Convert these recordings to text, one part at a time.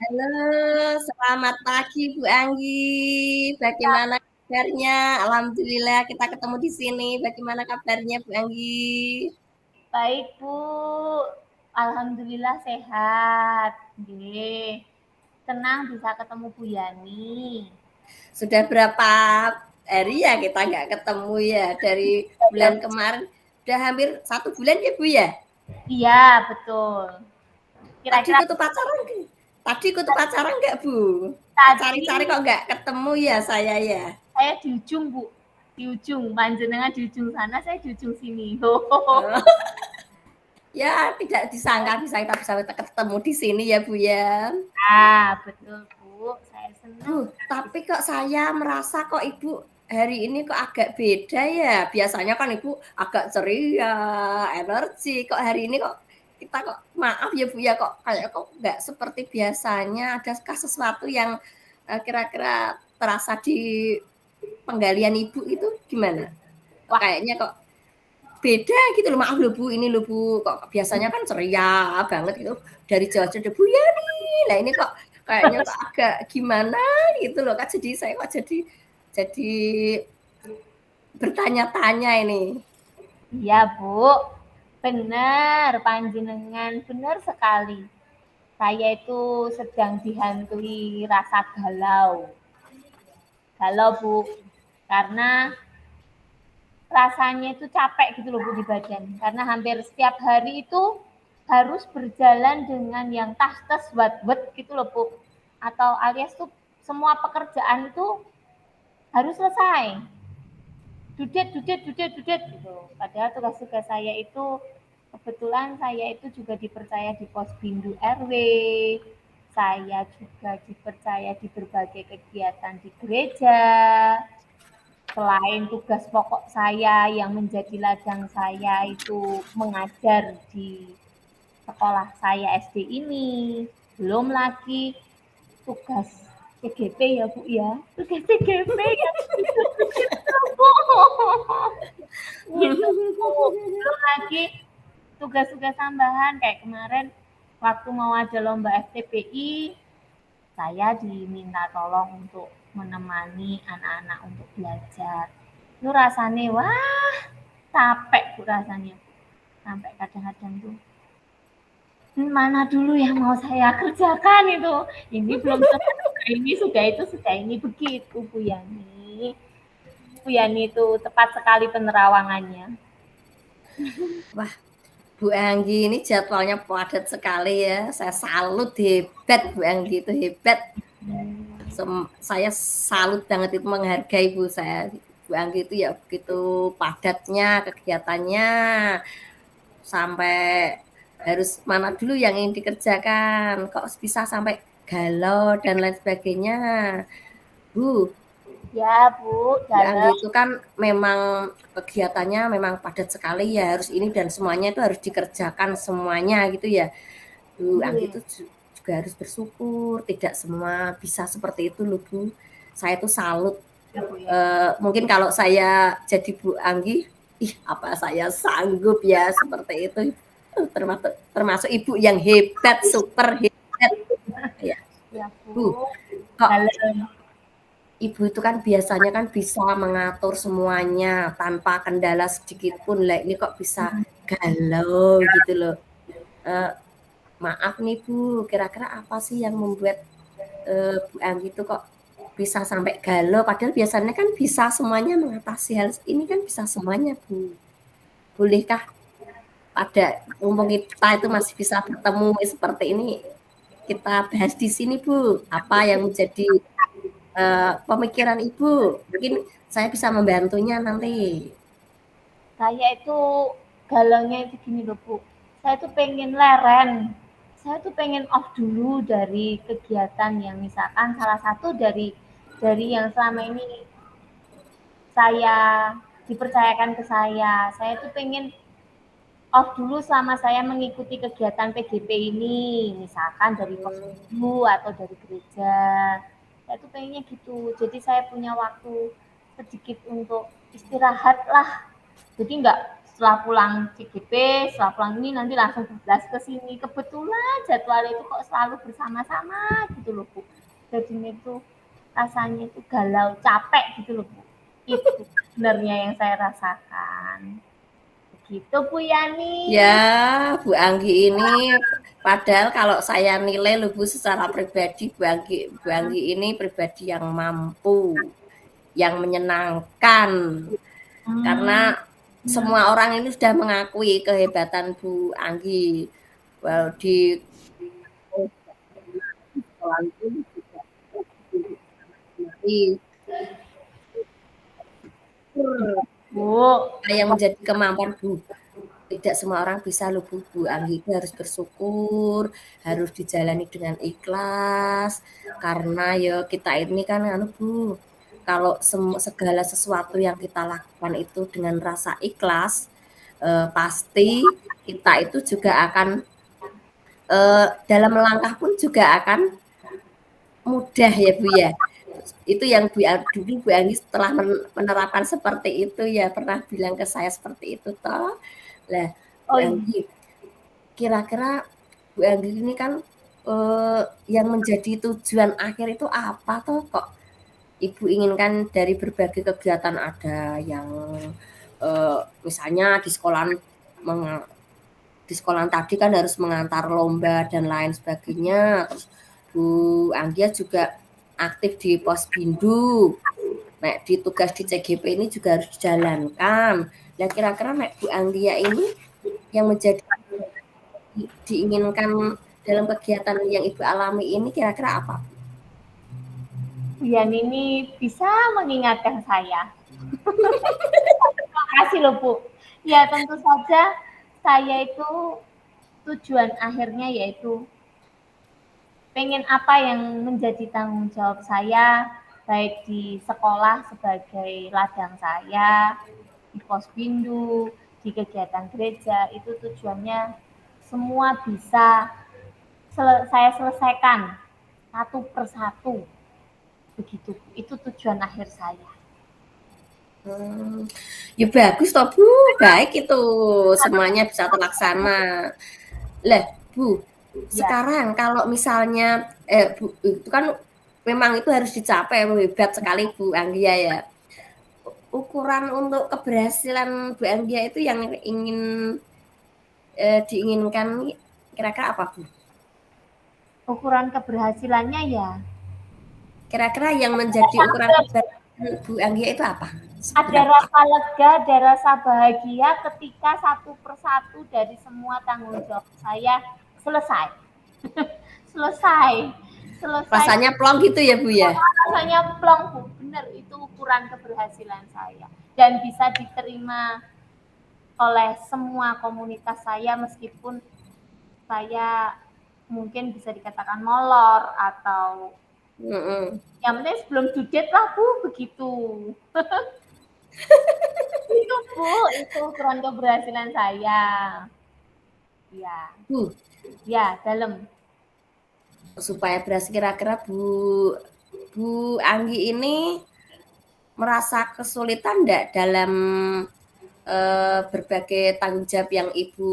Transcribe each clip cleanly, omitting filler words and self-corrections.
Halo, selamat pagi Bu Anggi. Bagaimana kabarnya? Alhamdulillah kita ketemu di sini. Bagaimana kabarnya Bu Anggi? Baik, Bu. Alhamdulillah sehat. Nggih. Senang bisa ketemu Bu Yani. Sudah berapa hari ya kita nggak ketemu ya dari bulan kemarin? Udah hampir 1 bulan ya Bu ya? Iya, betul. Tadi Kira-kira ikut pacaran nggak? Tadi ikut pacaran nggak Bu? Tak tadi cari-cari kok nggak ketemu ya saya ya. saya di ujung, Bu. Di ujung, panjenengan di ujung sana, saya di ujung sini. Oh, ya tidak disangka bisa kita bisa ketemu di sini ya Bu ya. Betul, Bu. Saya senang Bu, sekali. tapi kok saya merasa kok Ibu hari ini kok agak beda ya. Biasanya kan Ibu agak ceria, energi. Kok hari ini kok kita kok maaf ya Bu ya kok kayak kok nggak seperti biasanya. Adakah sesuatu yang kira-kira terasa di penggalian Ibu itu gimana? Kok Wah, kayaknya kok beda gitu loh. Maaf loh Bu, ini loh Bu. Kok biasanya kan ceria banget gitu. Dari jauh-jauh Bu ya nih. Nah ini kok kayaknya kok agak gimana gitu loh Kak. Jadi saya kok jadi bertanya-tanya ini. iya, Bu. Benar, panjenengan. Benar sekali. Saya itu sedang dihantui rasa galau. Galau, Bu. Karena rasanya itu capek gitu loh, Bu, di badan. Karena hampir setiap hari itu harus berjalan dengan yang tas-tas wat-wat gitu loh, Bu. Atau alias tuh semua pekerjaan itu harus selesai. Dudet gitu. Padahal tugas-tugas saya itu kebetulan saya itu juga dipercaya di Posbindu RW. Saya juga dipercaya di berbagai kegiatan di gereja. Selain tugas pokok saya yang menjadi ladang saya itu mengajar di sekolah saya SD ini, belum lagi tugas TGP ya Bu ya, tugas TGP yang gitu Bu. Gitu Bu. Belum lagi tugas-tugas tambahan kayak kemarin waktu mau ada lomba FTPI, saya diminta tolong untuk menemani anak-anak untuk belajar. Itu rasanya wah capek Bu rasanya. Sampai kadang-kadang tuh mana dulu yang mau saya kerjakan itu. Ini belum selesai, ini sudah itu sudah ini begitu Bu Yani. Bu Yani itu tepat sekali penerawangannya. Wah, Bu Anggi ini jadwalnya padat sekali ya. Saya salut hebat Bu Anggi itu hebat. Saya salut banget itu menghargai Bu saya. Bu Anggi itu ya begitu padatnya kegiatannya sampai harus mana dulu yang ingin dikerjakan kok bisa sampai galau dan lain sebagainya. Bu, Ya Bu, Bu Anggi dalam itu kan memang kegiatannya memang padat sekali ya harus ini dan semuanya itu harus dikerjakan semuanya gitu ya. Bu Anggi itu juga harus bersyukur tidak semua bisa seperti itu loh Bu. Saya tuh salut. ya Bu ya. Mungkin kalau saya jadi Bu Anggi, ih apa saya sanggup ya seperti itu. Termasuk ibu yang hebat, super hebat. Ya, Ya Bu, Bu, kok dalam ibu itu kan biasanya kan bisa mengatur semuanya tanpa kendala sedikit pun. Lah ini kok bisa galau gitu loh. Eh, maaf nih Bu, kira-kira apa sih yang membuat Bu Anggi itu kok bisa sampai galau? Padahal biasanya kan bisa semuanya mengatasi hal ini kan bisa semuanya Bu. Bolehkah pada mumpung kita itu masih bisa bertemu seperti ini, kita bahas di sini Bu, apa yang menjadi pemikiran Ibu. Mungkin saya bisa membantunya nanti. saya itu galaunya itu gini loh Bu. Saya tuh pengen leren. Saya tuh pengen off dulu dari kegiatan yang misalkan salah satu dari yang selama ini saya dipercayakan ke saya. Saya tuh pengen off dulu selama saya mengikuti kegiatan PGP ini, misalkan dari posyandu atau dari gereja. Saya tuh pengennya gitu. Jadi saya punya waktu sedikit untuk istirahat lah. Jadi setelah pulang CGP, setelah pulang ini nanti langsung bergelas ke sini. Kebetulan jadwal itu kok selalu bersama-sama gitu loh Bu. Jadi itu rasanya itu galau, capek gitu loh Bu. Itu sebenarnya yang saya rasakan. Begitu Bu Yani. Ya, Bu Anggi ini padahal kalau saya nilai loh Bu secara pribadi Bu Anggi ini pribadi yang mampu, yang menyenangkan. Hmm, Karena semua orang ini sudah mengakui kehebatan Bu Anggi. Well, di sekolah pun juga Bu. yang menjadi kemampuan Bu. Tidak semua orang bisa loh Bu. Bu Anggi itu harus bersyukur, harus dijalani dengan ikhlas. Karena ya kita ini kan anu Bu, kalau segala sesuatu yang kita lakukan itu dengan rasa ikhlas, pasti kita itu juga akan dalam melangkah pun juga akan mudah ya Bu ya. Itu yang dulu Bu Anggi setelah menerapkan seperti itu ya pernah bilang ke saya seperti itu toh. Lah Bu Oh iya. Anggi, kira-kira Bu Anggi ini kan yang menjadi tujuan akhir itu apa toh kok Ibu inginkan dari berbagai kegiatan ada yang misalnya di sekolahan tadi kan harus mengantar lomba dan lain sebagainya. Terus Bu Anggia juga aktif di Posbindu. Nek di tugas di CGP ini juga harus dijalankan. Nah, kira-kira Nek Bu Anggia ini yang menjadi diinginkan dalam kegiatan yang Ibu alami ini kira-kira apa? Bu Yani ini bisa mengingatkan saya. Terima kasih loh Bu. Ya tentu saja saya itu tujuan akhirnya yaitu pengen apa yang menjadi tanggung jawab saya baik di sekolah sebagai ladang saya, di Posbindu, di kegiatan gereja itu tujuannya semua bisa saya selesaikan satu persatu begitu. Itu tujuan akhir saya. Ya bagus toh Bu, baik itu semuanya bisa terlaksana. Lah Bu, Ya, sekarang kalau misalnya Bu, itu kan memang itu harus dicapai hebat sekali Bu Anggia ya. Ukuran untuk keberhasilan Bu Anggia itu yang diinginkan kira-kira apa Bu? ukuran keberhasilannya ya Kira-kira yang menjadi ukuran keberhasilan Bu Anggia itu apa? ada Sebenarnya. rasa lega, ada rasa bahagia ketika satu persatu dari semua tanggung jawab saya selesai. Selesai. Selesai. Rasanya plong gitu ya Bu ya? Rasanya plong, Bu. Benar, itu ukuran keberhasilan saya. Dan bisa diterima oleh semua komunitas saya meskipun saya mungkin bisa dikatakan molor atau Mm-mm. yang penting sebelum due lah Bu, begitu. Itu Bu, itu ukuran keberhasilan saya. Ya, Bu, ya, dalam. supaya berhasil kira-kira Bu Anggi ini merasa kesulitan enggak dalam berbagai tanggung jawab yang Ibu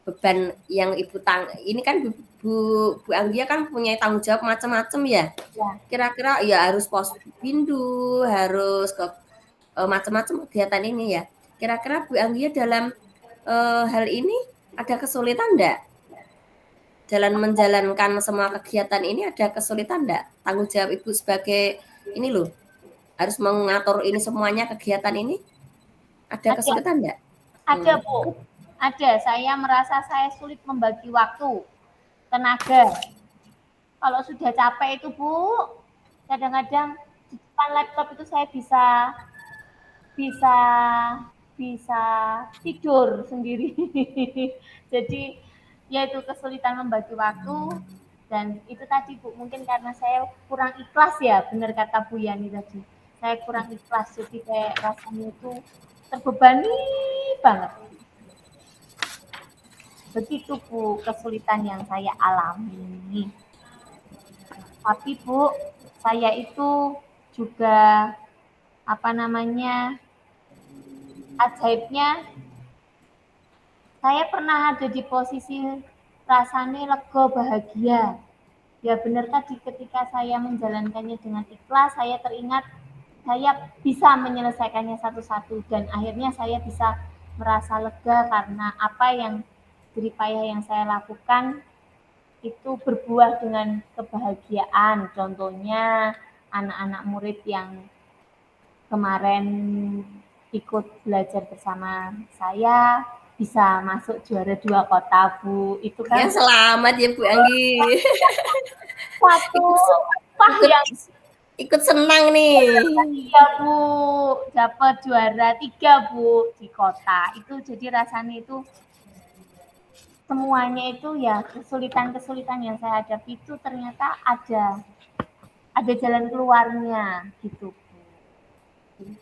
beban yang Ibu ini kan Bu Bu Anggia kan punya tanggung jawab macam-macam ya. Ya, Kira-kira ya harus Posbindu, harus ke macam-macam kegiatan ini ya. Kira-kira Bu Anggia dalam hal ini ada kesulitan enggak? Dalam menjalankan semua kegiatan ini ada kesulitan enggak? Tanggung jawab Ibu sebagai ini loh, harus mengatur ini semuanya kegiatan ini, ada ada, kesulitan enggak? ada Hmm. Bu. Ada, saya merasa saya sulit membagi waktu, tenaga. Kalau sudah capek itu Bu, kadang-kadang di depan laptop itu saya bisa bisa bisa tidur sendiri. Jadi ya itu kesulitan membagi waktu dan itu tadi Bu mungkin karena saya kurang ikhlas ya benar kata Bu Yani tadi saya kurang ikhlas jadi kayak rasanya itu terbebani banget begitu Bu kesulitan yang saya alami tapi Bu saya itu juga apa namanya ajaibnya saya pernah ada di posisi rasanya lega bahagia. Ya benar tadi ketika saya menjalankannya dengan ikhlas, saya teringat saya bisa menyelesaikannya satu-satu dan akhirnya saya bisa merasa lega karena apa yang jeripayah yang saya lakukan itu berbuah dengan kebahagiaan. Contohnya anak-anak murid yang kemarin ikut belajar bersama saya bisa masuk juara 2 kota, Bu. Itu Ya kan selamat ya Bu Anggi. satu Ikut upah ikut yang ikut senang nih. iya, Bu, dapat juara 3, Bu, di kota. Itu jadi rasanya itu semuanya itu ya kesulitan-kesulitan yang saya hadapi itu ternyata ada jalan keluarnya gitu, Bu.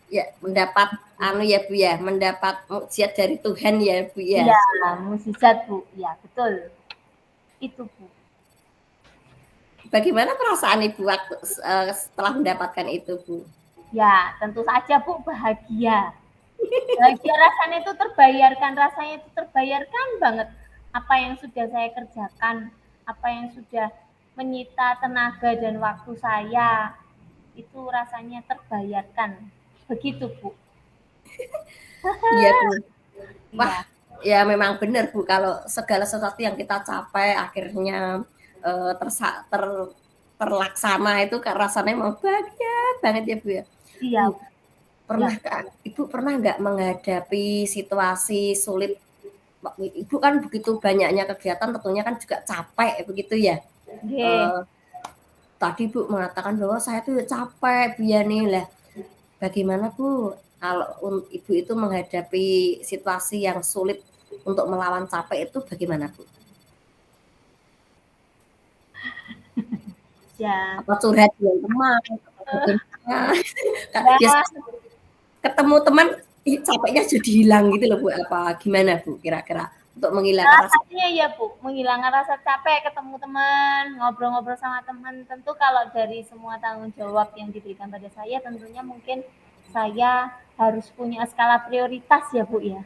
Ya, mendapat anu ya Bu ya, mendapat mukjizat dari Tuhan ya Bu ya. Iya, mukjizat, Bu. Ya, betul. Itu, Bu. Bagaimana perasaan Ibu waktu setelah mendapatkan itu Bu? Ya, tentu saja, Bu, bahagia. Bahagia rasanya itu terbayarkan banget. Apa yang sudah saya kerjakan, apa yang sudah menyita tenaga dan waktu saya, itu rasanya terbayarkan. Begitu, Bu. Iya Bu. Wah, Iya, ya memang benar Bu kalau segala sesuatu yang kita capai akhirnya terlaksana itu kan rasanya mau bahagia banget ya Bu ya. iya, Bu, iya. Ibu pernah nggak menghadapi situasi sulit? Ibu kan begitu banyaknya kegiatan tentunya kan juga capek begitu ya. Oke. Eh, Tadi Bu mengatakan bahwa saya tuh capek Bu ya nih lah. Bagaimana Bu kalau Ibu itu menghadapi situasi yang sulit untuk melawan capek itu bagaimana Bu? Ya. Apa curhat dengan teman atau bagaimana? Ya, Biasanya ketemu teman capeknya jadi hilang gitu loh Bu, apa gimana Bu kira-kira untuk menghilangkan rasa. pastinya ya Bu, menghilangkan rasa capek, ketemu teman, ngobrol-ngobrol sama teman. Tentu kalau dari semua tanggung jawab yang diberikan pada saya, tentunya mungkin saya harus punya skala prioritas ya Bu ya.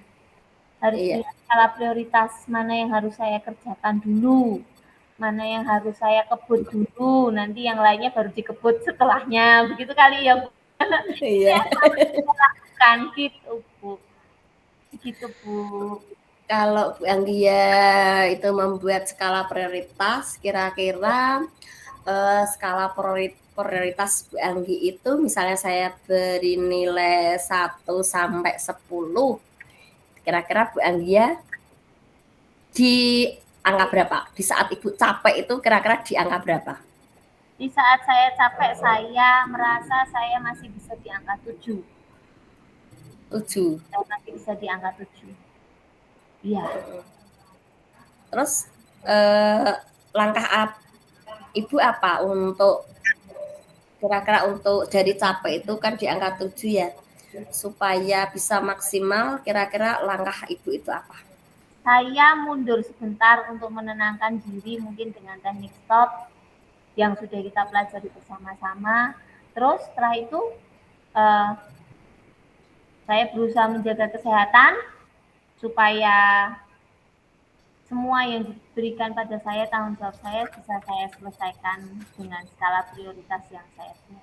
Harus Iya, punya skala prioritas mana yang harus saya kerjakan dulu, mana yang harus saya kebut dulu, nanti yang lainnya baru dikebut setelahnya. Begitu kali ya Bu. Itu iya. yang selalu saya lakukan gitu Bu. Begitu Bu. Kalau Bu Anggia itu membuat skala prioritas, kira-kira skala prioritas Bu Anggi itu misalnya saya beri nilai 1 sampai 10, kira-kira Bu Anggia di angka berapa? Di saat Ibu capek itu kira-kira di angka berapa? Di saat saya capek, saya merasa saya masih bisa di angka 7. 7. Saya masih bisa di angka 7. Iya. Terus langkah Ibu apa untuk kira-kira untuk jadi capek itu kan di angka 7 ya. Supaya bisa maksimal kira-kira langkah Ibu itu apa? Saya mundur sebentar untuk menenangkan diri mungkin dengan teknik stop yang sudah kita pelajari bersama-sama. Terus setelah itu saya berusaha menjaga kesehatan supaya semua yang diberikan pada saya, tanggung jawab saya bisa saya selesaikan dengan skala prioritas yang saya punya.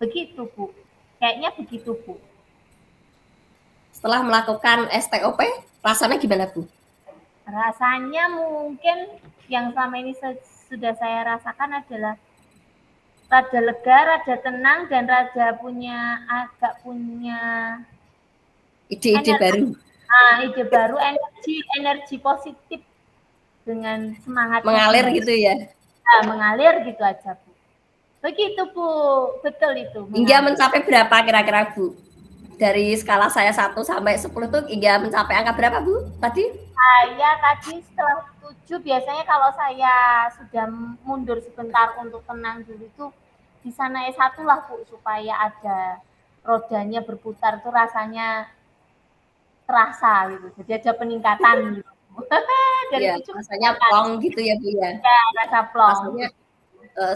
Begitu Bu. Kayaknya begitu Bu. Setelah melakukan STOP, rasanya gimana Bu? Rasanya mungkin yang selama ini sudah saya rasakan adalah rada lega, rada tenang, dan agak punya Ide-ide energi, baru, ide baru, energi positif dengan semangatnya mengalir kembali. gitu ya. Nah, mengalir gitu aja Bu. Begitu Bu, betul itu Hingga mengalir. mencapai berapa kira-kira Bu? Dari skala saya 1 sampai 10 tuh hingga mencapai angka berapa Bu tadi? Saya tadi setelah 7 biasanya kalau saya sudah mundur sebentar untuk tenang dulu itu bisa naik 1 lah Bu supaya ada rodanya berputar tuh rasanya terasa gitu. Jadi ada peningkatan gitu. Dari Ya, 7 ke rasanya 8. plong gitu ya Bu ya. Ya, rasa plong. Rasanya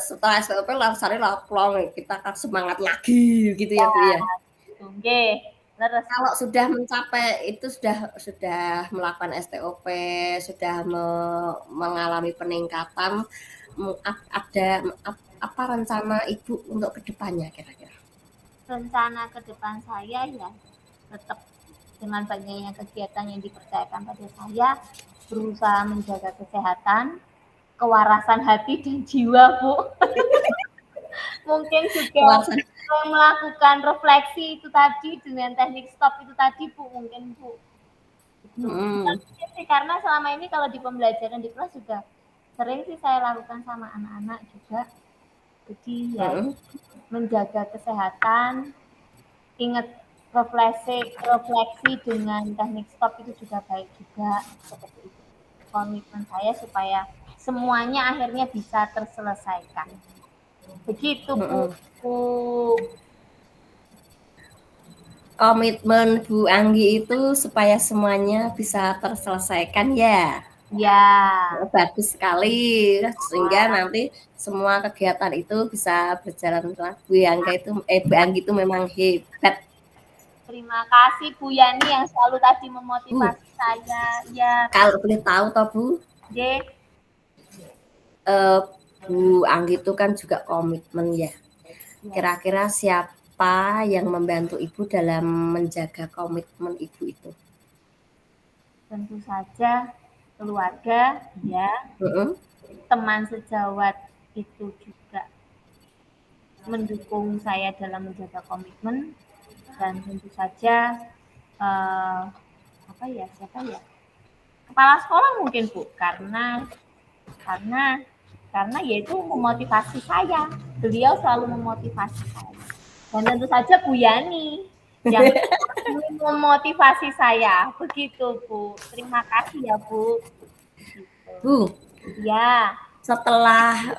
setelah STOP rasanya plong, kita akan semangat lagi gitu ya Bu ya. Gitu. Nggih, leres. Kalau sudah mencapai itu sudah melakukan STOP, sudah mengalami peningkatan, ada apa rencana Ibu untuk kedepannya kira-kira? Rencana ke depan saya ya tetap dengan banyaknya kegiatan yang dipercayakan pada saya, berusaha menjaga kesehatan, kewarasan hati dan jiwa, Bu. Mungkin juga melakukan refleksi itu tadi dengan teknik stop itu tadi, Bu, mungkin, Bu. Karena selama ini kalau di pembelajaran di kelas juga sering sih saya lakukan sama anak-anak juga. Jadi ya menjaga kesehatan, ingat refleksi dengan teknik stop itu juga baik juga. Seperti itu. Komitmen saya supaya semuanya akhirnya bisa terselesaikan. Begitu, Bu. Komitmen Bu Anggi itu supaya semuanya bisa terselesaikan ya. Ya. Bagus sekali, sehingga nanti semua kegiatan itu bisa berjalan. Bu Anggi itu memang hebat. Terima kasih Bu Yani yang selalu tadi memotivasi saya. Ya. Kalau boleh tahu toh Bu, Bu Anggi itu kan juga komitmen ya. Kira-kira siapa yang membantu Ibu dalam menjaga komitmen Ibu itu? Tentu saja keluarga, ya. Teman sejawat itu juga mendukung saya dalam menjaga komitmen, dan tentu saja siapa ya? Kepala sekolah mungkin, Bu, karena yaitu memotivasi saya. Beliau selalu memotivasi saya. Dan tentu saja Bu Yani yang memotivasi saya. Begitu, Bu. Terima kasih ya, Bu. Bu. Ya. Setelah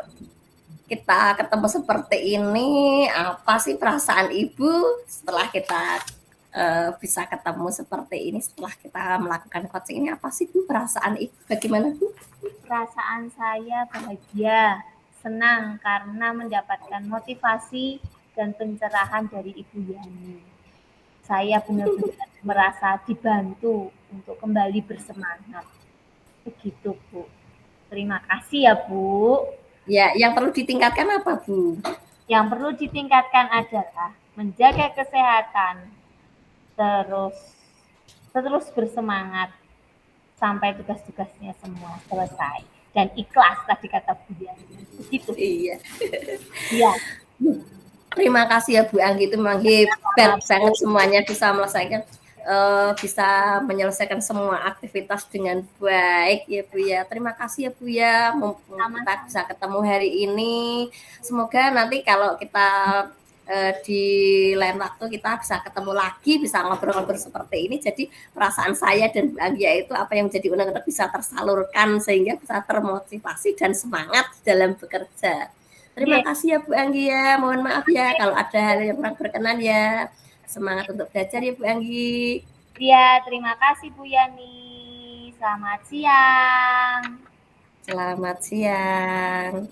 kita ketemu seperti ini, apa sih perasaan Ibu setelah kita bisa ketemu seperti ini, setelah kita melakukan coaching ini, apa sih Bu perasaan Ibu? Bagaimana Bu? Perasaan saya bahagia, senang karena mendapatkan motivasi dan pencerahan dari Ibu Yani. Saya benar-benar merasa dibantu untuk kembali bersemangat. Begitu, Bu. Terima kasih ya, Bu. Ya, yang perlu ditingkatkan apa, Bu? Yang perlu ditingkatkan adalah menjaga kesehatan, terus bersemangat sampai tugas-tugasnya semua selesai. Dan ikhlas tadi kata Bu Yani. Begitu. Iya. Iya. Terima kasih ya Bu Anggi, itu memang hebat banget semuanya bisa menyelesaikan semua aktivitas dengan baik ya Bu ya. Terima kasih ya Bu ya, kita bisa ketemu hari ini. Semoga nanti kalau kita di lain waktu kita bisa ketemu lagi, bisa ngobrol-ngobrol seperti ini. Jadi perasaan saya dan Bu Anggi itu apa yang menjadi unek-unek bisa tersalurkan sehingga bisa termotivasi dan semangat dalam bekerja. Terima kasih ya Bu Anggi ya. Mohon maaf ya kalau ada hal yang kurang berkenan ya. Semangat untuk belajar ya Bu Anggi. Iya, terima kasih Bu Yani. Selamat siang. Selamat siang.